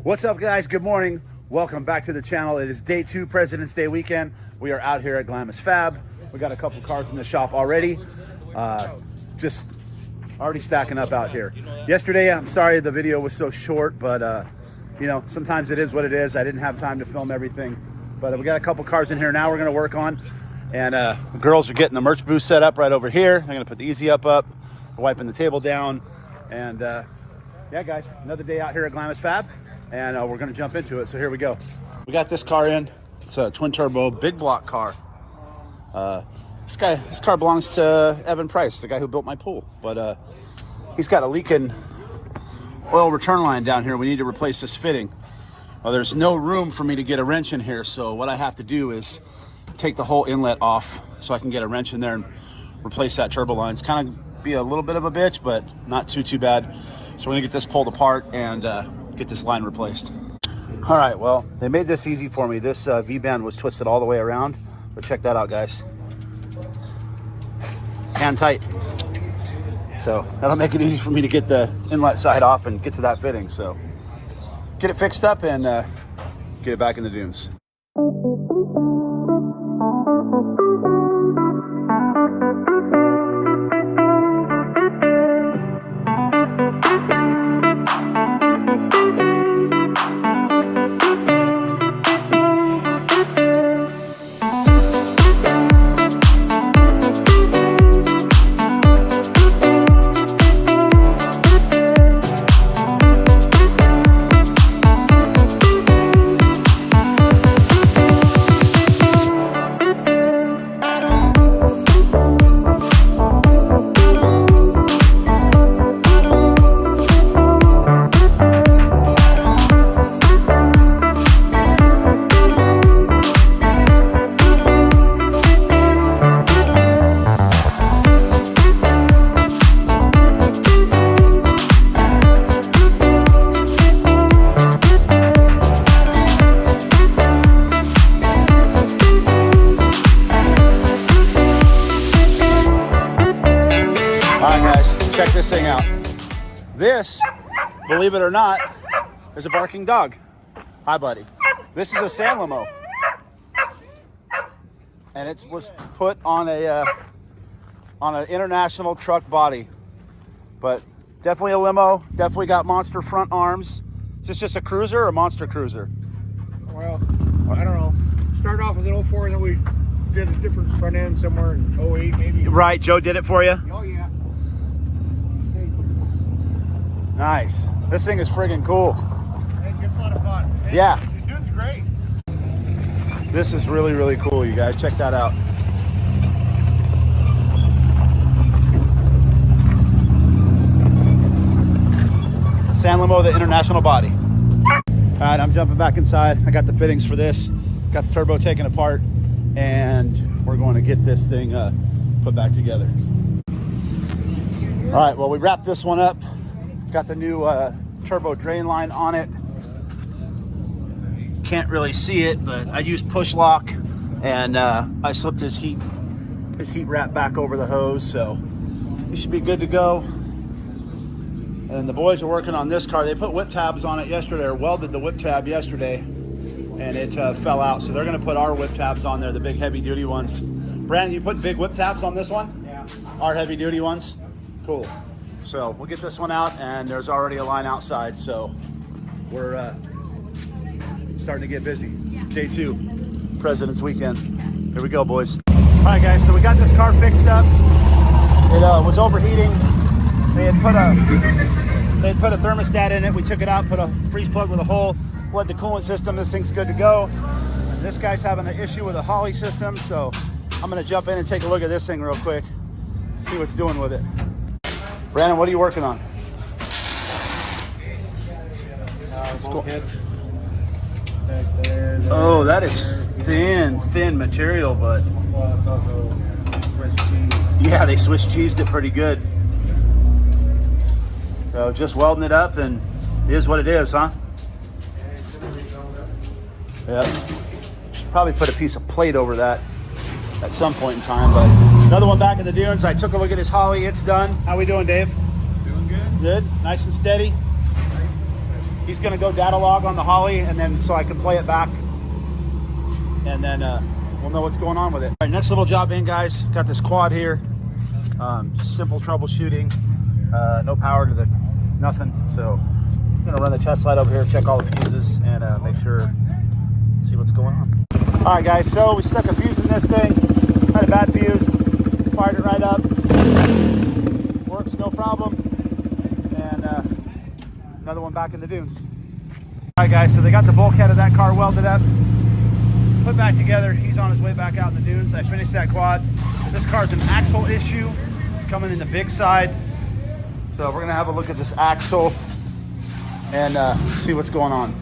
What's up, guys? Good morning. Welcome back to the channel. It is day 2, President's Day weekend. We are out here at Glamis Fab. We got a couple cars in the shop already. Just already stacking up out here. Yesterday, I'm sorry the video was so short, but you know, sometimes it is what it is. I didn't have time to film everything, but we got a couple cars in here now we're gonna work on. And the girls are getting the merch booth set up right over here. They're gonna put the Easy Up, wiping the table down. And yeah, guys, another day out here at Glamis Fab. And we're gonna jump into it, so here we go. We got this car in. It's a twin turbo, big block car. This car belongs to Evan Price, the guy who built my pool. But he's got a leaking oil return line down here. We need to replace this fitting. Well, there's no room for me to get a wrench in here, so what I have to do is take the whole inlet off so I can get a wrench in there and replace that turbo line. It's kind of be a little bit of a bitch, but not too bad. So we're gonna get this pulled apart and get this line replaced. All right, well, they made this easy for me. This V-band was twisted all the way around, but check that out, guys. Hand tight. So that'll make it easy for me to get the inlet side off and get to that fitting. So get it fixed up and get it back in the dunes. Check this thing out. This, believe it or not, is a barking dog. Hi, buddy. This is a San Limo, and it was put on an international truck body, but definitely a limo. Definitely got monster front arms. Is this just a cruiser or a monster cruiser? Well, I don't know. Started off with an 04, and then we did a different front end somewhere in 08, maybe. Right, Joe did it for you. Oh yeah. Nice. This thing is friggin' cool. It's a lot of fun. Yeah. The Dune's great. This is really cool, you guys. Check that out. San Limo, the international body. All right, I'm jumping back inside. I got the fittings for this. Got the turbo taken apart, and we're going to get this thing put back together. All right, well, we wrapped this one up. Got the new turbo drain line on it. Can't really see it, but I used push lock, and I slipped his heat wrap back over the hose, so he should be good to go. And the boys are working on this car. They put whip tabs on it yesterday, or welded the whip tab yesterday, and it fell out. So they're gonna put our whip tabs on there, the big heavy duty ones. Brandon, you put big whip tabs on this one? Yeah. Our heavy duty ones? Cool. So we'll get this one out, and there's already a line outside, so we're starting to get busy. Day 2, President's Weekend. Here we go, boys. All right, guys, so we got this car fixed up. It was overheating. They had put a thermostat in it. We took it out, put a freeze plug with a hole, bled the coolant system. This thing's good to go. This guy's having an issue with a Holly system, so I'm gonna jump in and take a look at this thing real quick, see what's doing with it. Brandon, what are you working on? Cool. Oh, that is thin material, but Well, it's also Swiss cheese. yeah, they Swiss cheesed it pretty good. So just welding it up, and it is what it is, huh? Yeah. Should probably put a piece of plate over that at some point in time, but another one back in the dunes. I took a look at his Holly. It's done. How we doing, Dave? Doing good. Good? Nice and steady? He's gonna go data log on the Holly, and then so I can play it back, and then we'll know what's going on with it. All right, next little job in, guys. Got this quad here. Simple troubleshooting. No power to the nothing. So I'm gonna run the test light over here, check all the fuses, and make sure, see what's going on. All right, guys. So we stuck a fuse in this thing. Had a bad fuse. Fired it right up. Works no problem. And another one back in the dunes. All right, guys. So they got the bulkhead of that car welded up, put back together. He's on his way back out in the dunes. I finished that quad. This car's an axle issue. It's coming in the big side. So we're gonna have a look at this axle and see what's going on.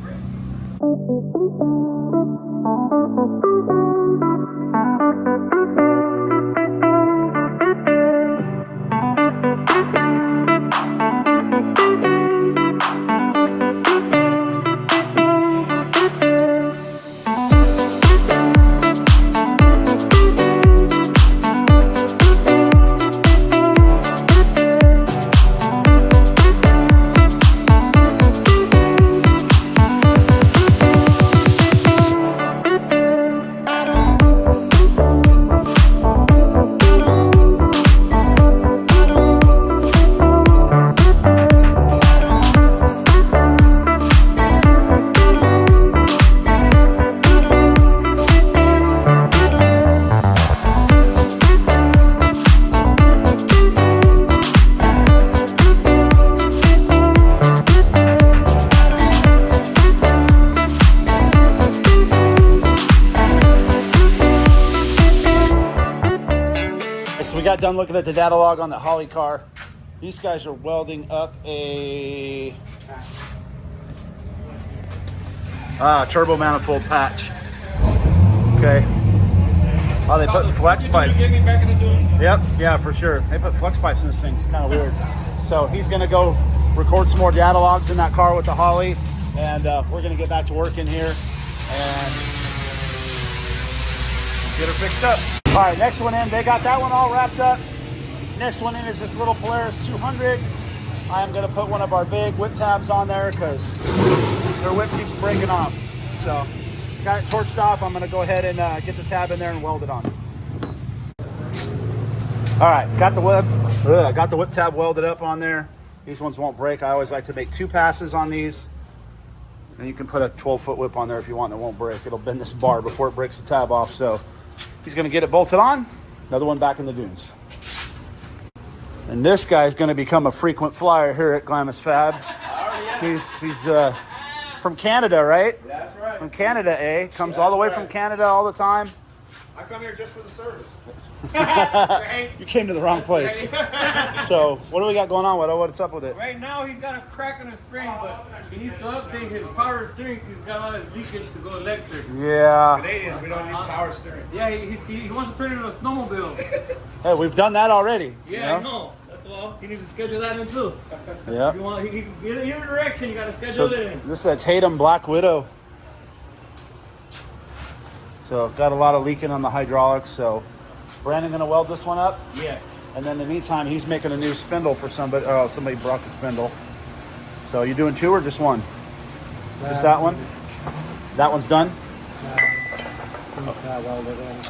So we got done looking at the data log on the Holly car. These guys are welding up a turbo manifold patch. Okay. Oh, they put flex pipes. Yep, yeah, for sure. They put flex pipes in this thing. It's kind of weird. So he's gonna go record some more data logs in that car with the Holly, and we're gonna get back to work in here and get her fixed up. All right, next one in. They got that one all wrapped up. Next one in is this little Polaris 200. I'm gonna put one of our big whip tabs on there because their whip keeps breaking off. So got it torched off. I'm gonna go ahead and get the tab in there and weld it on. All right, got the whip tab welded up on there. These ones won't break. I always like to make 2 passes on these. And you can put a 12-foot whip on there if you want, and it won't break. It'll bend this bar before it breaks the tab off. So he's gonna get it bolted on. Another one back in the dunes. And this guy's gonna become a frequent flyer here at Glamis Fab. He's from Canada, right? That's right. From Canada, eh? Comes all the way from Canada all the time. I come here just for the service. You came to the wrong place. So, what do we got going on? What's up with it? Right now, he's got a crack in his spring, but he needs to update his power steering. He's got all his leakage to go electric. Yeah. Canadians, we don't need power steering. Yeah, he wants to turn it into a snowmobile. Hey, we've done that already. Yeah, I know. That's all. He needs to schedule that in too. Yeah. If you want, either direction, you got to schedule So it in. this is a Tatum Black Widow. So got a lot of leaking on the hydraulics. So Brandon gonna weld this one up. Yeah. And then in the meantime, he's making a new spindle for somebody. Oh, somebody brought the spindle. So you doing 2 or just 1? Just that one? That one's done?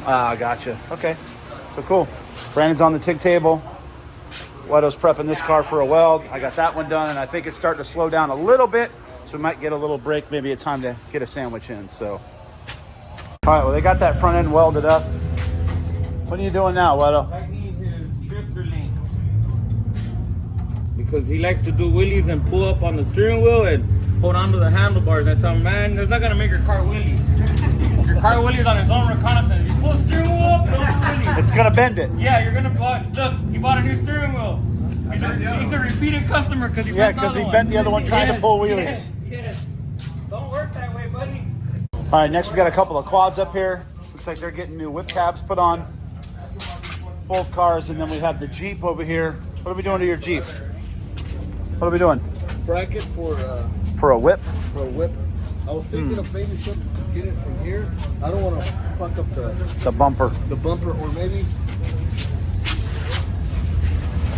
Ah, gotcha. Okay. So cool. Brandon's on the TIG table. Wido's prepping this car for a weld. I got that one done, and I think it's starting to slow down a little bit. So we might get a little break, maybe a time to get a sandwich in. So, all right, well, they got that front end welded up. What are you doing now, Wido? I need his shifter link. Because he likes to do wheelies and pull up on the steering wheel and hold on to the handlebars. I tell him, man, that's not going to make your car wheelie. Your car wheelies on its own reconnaissance. If you pull the steering wheel up, don't wheelie. It's going to bend it. Yeah, you're going to look, he bought a new steering wheel. He's a repeated customer because he Yeah, bent because the he other bent the other one trying to pull wheelies. Yes, yes. Don't work that way, buddy. All right, next we got a couple of quads up here. Looks like they're getting new whip tabs put on both cars, and then we have the Jeep over here. What are we doing to your Jeep? What are we doing? Bracket for a whip? For a whip. I was thinking of maybe something to get it from here. I don't want to fuck up The bumper. the bumper, or maybe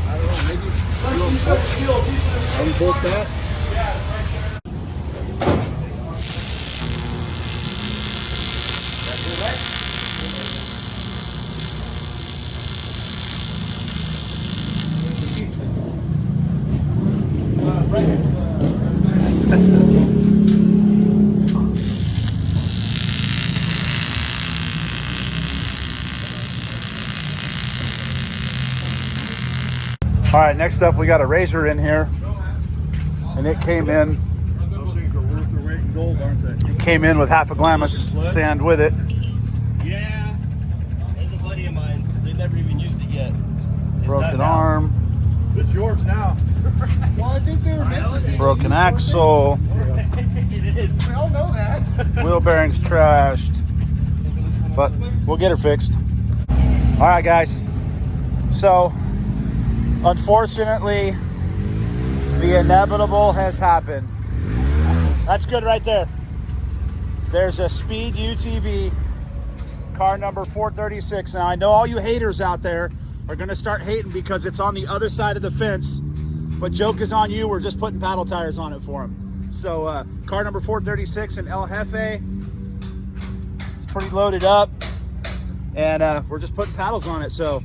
I don't know. Maybe unbolt that. All right, next up we got a Razor in here, and it came in. Those things are worth their weight in gold, aren't they? It came in with half a Glamis sand with it. Yeah, there's a buddy of mine. They never even used it yet. It's Broken done now. arm, It's yours now. Well, I think they were meant to see broken axle, It is. We all know that. wheel bearings trashed, but we'll get her fixed. All right, guys. So, unfortunately, the inevitable has happened. That's good right there. There's a Speed UTV, car number 436. Now, I know all you haters out there are going to start hating because it's on the other side of the fence, but joke is on you. We're just putting paddle tires on it for him. So, car number 436 in El Jefe. It's pretty loaded up, and we're just putting paddles on it. So,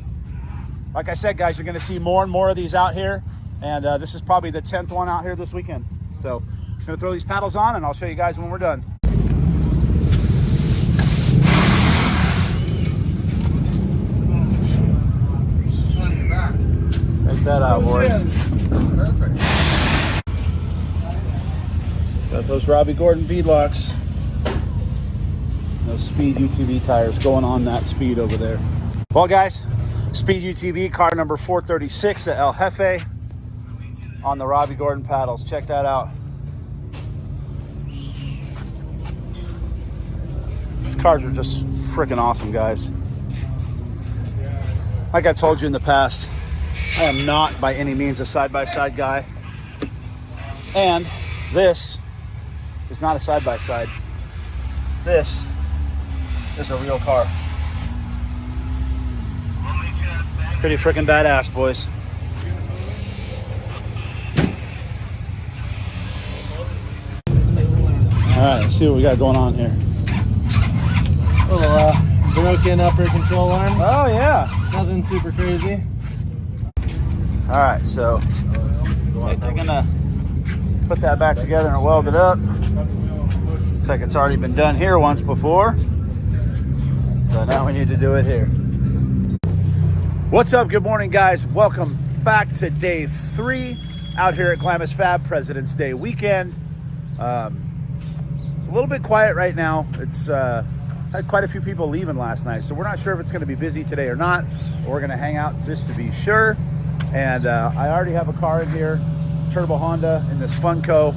like I said, guys, you're going to see more and more of these out here, and this is probably the 10th one out here this weekend. So I'm going to throw these paddles on, and I'll show you guys when we're done. Take that out, boys. Perfect. Got those Robbie Gordon beadlocks. Those Speed UTV tires going on that Speed over there. Well, guys, Speed UTV car number 436 at El Jefe on the Robbie Gordon paddles. Check that out. These cars are just freaking awesome, guys. Like I've told you in the past, I am not by any means a side-by-side guy. And this is not a side-by-side. This is a real car. Pretty freaking badass, boys. All right, let's see what we got going on here. Little broken upper control arm. Oh, yeah. Nothing super crazy. All right, so they're gonna put that back together and weld it up. Looks like it's already been done here once before. So now we need to do it here. What's up? Good morning, guys. Welcome back to day 3 out here at Glamis Fab President's Day weekend. It's a little bit quiet right now. It's had quite a few people leaving last night, so we're not sure if it's going to be busy today or not. We're going to hang out just to be sure. And I already have a car in here, Turbo Honda in this Funko.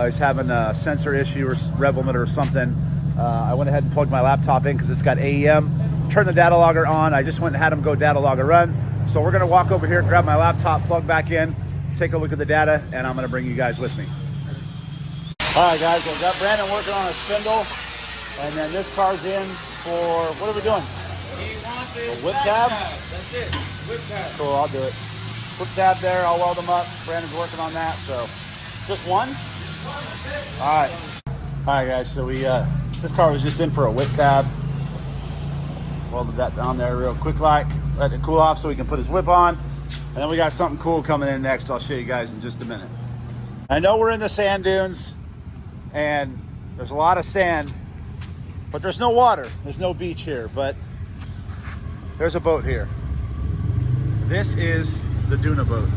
He's having a sensor issue or rev limiter or something. I went ahead and plugged my laptop in because it's got AEM. Turn the data logger on. I just went and had him go data log a run. So we're gonna walk over here, grab my laptop, plug back in, take a look at the data, and I'm gonna bring you guys with me. All right, guys, we've got Brandon working on a spindle, and then this car's in for, what are we doing? He wants A whip tab? That's it. Whip tab. Cool, I'll do it. Whip tab there, I'll weld them up. Brandon's working on that, so just one? All right, guys, so this car was just in for a whip tab. Welded that down there real quick like, let it cool off so we can put his whip on. And then we got something cool coming in next. I'll show you guys in just a minute. I know we're in the sand dunes and there's a lot of sand, but there's no water. There's no beach here, but there's a boat here. This is the Dune boat.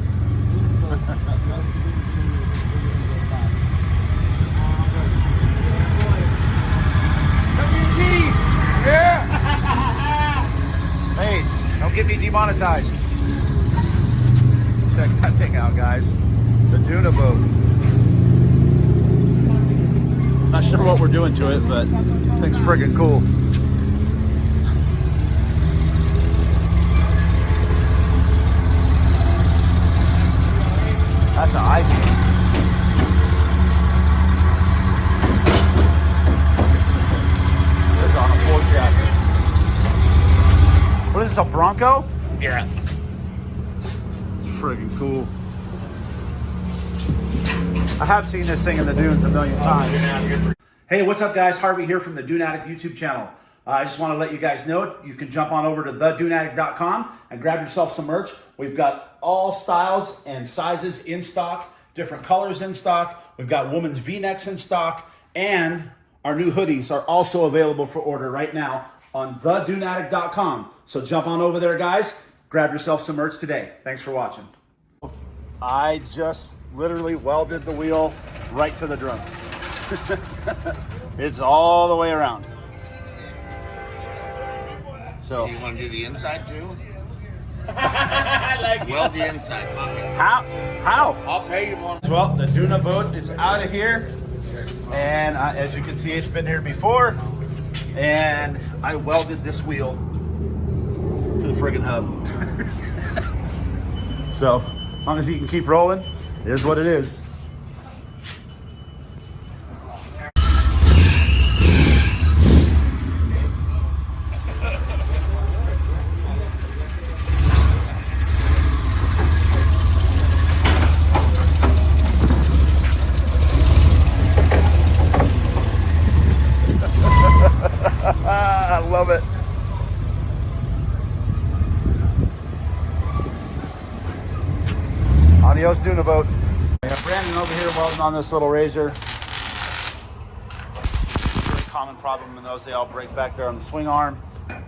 Hey, don't get me demonetized. Check that thing out, guys. The Dune boat. Not sure what we're doing to it, but I think it's friggin' cool. That's an ivy. This is on a Ford chassis. What is this, a Bronco? Yeah. Friggin' cool. I have seen this thing in the dunes a million times. Hey, what's up, guys? Harvey here from the Dune Addict YouTube channel. I just want to let you guys know you can jump on over to theduneaddict.com and grab yourself some merch. We've got all styles and sizes in stock, different colors in stock. We've got women's V-necks in stock, and our new hoodies are also available for order right now on theduneaddict.com. So jump on over there, guys. Grab yourself some merch today. Thanks for watching. I just literally welded the wheel right to the drum. It's all the way around. So You want to do the inside too? Like, Weld the inside. Fuck it. how? I'll pay you more. Well, the Dune boat is out of here, and as you can see, it's been here before, and I welded this wheel to the friggin' hub. So, as long as he can keep rolling, it is what it is. I love it. Adios, Dune boat. We have Brandon over here welding on this little razor. Very common problem in those. They all break back there on the swing arm. And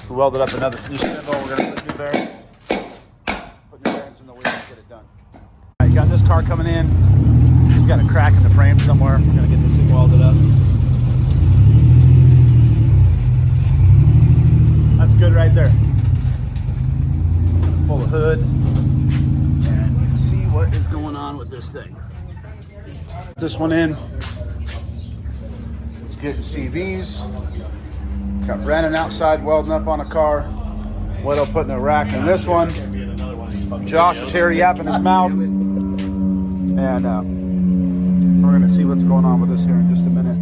we welded up another new spindle. We're going to put new bearings. Put new bearings in the wheel and get it done. All right, got this car coming in. He's got a crack in the frame somewhere. We're going to get this thing welded up. That's good right there. Pull the hood and see what is going on with this thing. Put this one in. Let's get CVs. Got Brandon outside welding up on a car. Widow putting a rack in this one. Josh is here yapping his mouth. And we're gonna see what's going on with this here in just a minute.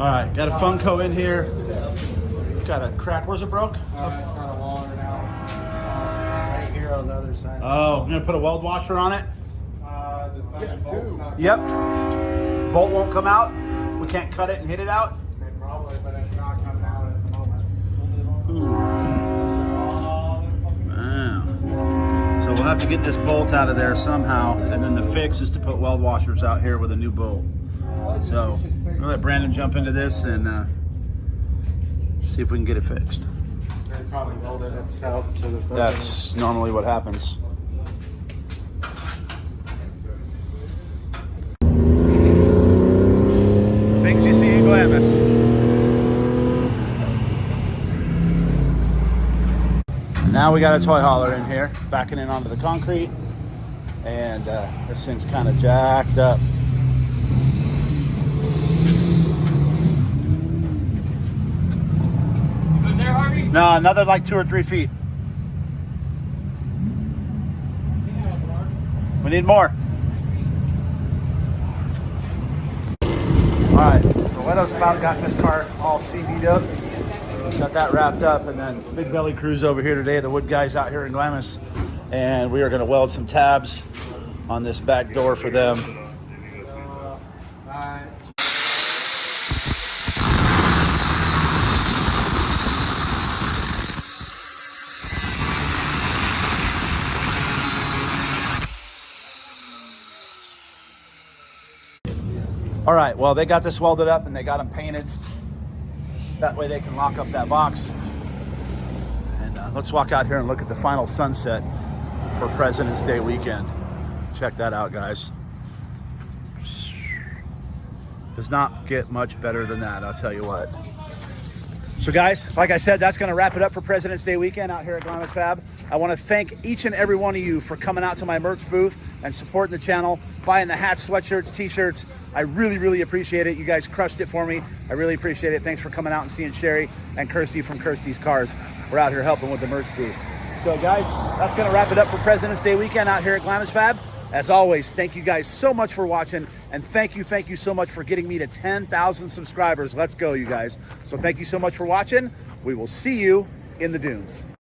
All right, got a Funko in here. Got a crack. Where's it broke? It's kind of longer now. Right here on the other side. Oh, I'm gonna put a weld washer on it. The fucking bolt's not Yep. Bolt won't come out. We can't cut it and hit it out. probably, but it's not coming out at the moment. Wow. So we'll have to get this bolt out of there somehow, and then the fix is to put weld washers out here with a new bolt. So I'm gonna let Brandon jump into this and see if we can get it fixed. It probably welded itself to the fucking... That's normally what happens. Things you see in Glamis. Now we got a toy hauler in here, backing in onto the concrete, and this thing's kind of jacked up. good there, Harvey? No, another like 2 or 3 feet. We need more. All right, so Widow's about got this car all CV'd up. Got that wrapped up, and then Big Belly Crew's over here today, the wood guys out here in Glamis, and we are gonna weld some tabs on this back door for them. All right, well, they got this welded up and they got them painted. That way they can lock up that box. And let's walk out here and look at the final sunset for President's Day weekend. Check that out, guys. Does not get much better than that, I'll tell you what. So guys, like I said, that's gonna wrap it up for President's Day weekend out here at Glamis Fab. I wanna thank each and every one of you for coming out to my merch booth and supporting the channel, buying the hats, sweatshirts, t-shirts. I really, really appreciate it. You guys crushed it for me. I really appreciate it. Thanks for coming out and seeing Sherry and Kirsty from Kirsty's Cars. We're out here helping with the merch booth. So guys, that's gonna wrap it up for President's Day weekend out here at Glamis Fab. As always, thank you guys so much for watching, and thank you so much for getting me to 10,000 subscribers. Let's go, you guys. So thank you so much for watching. We will see you in the dunes.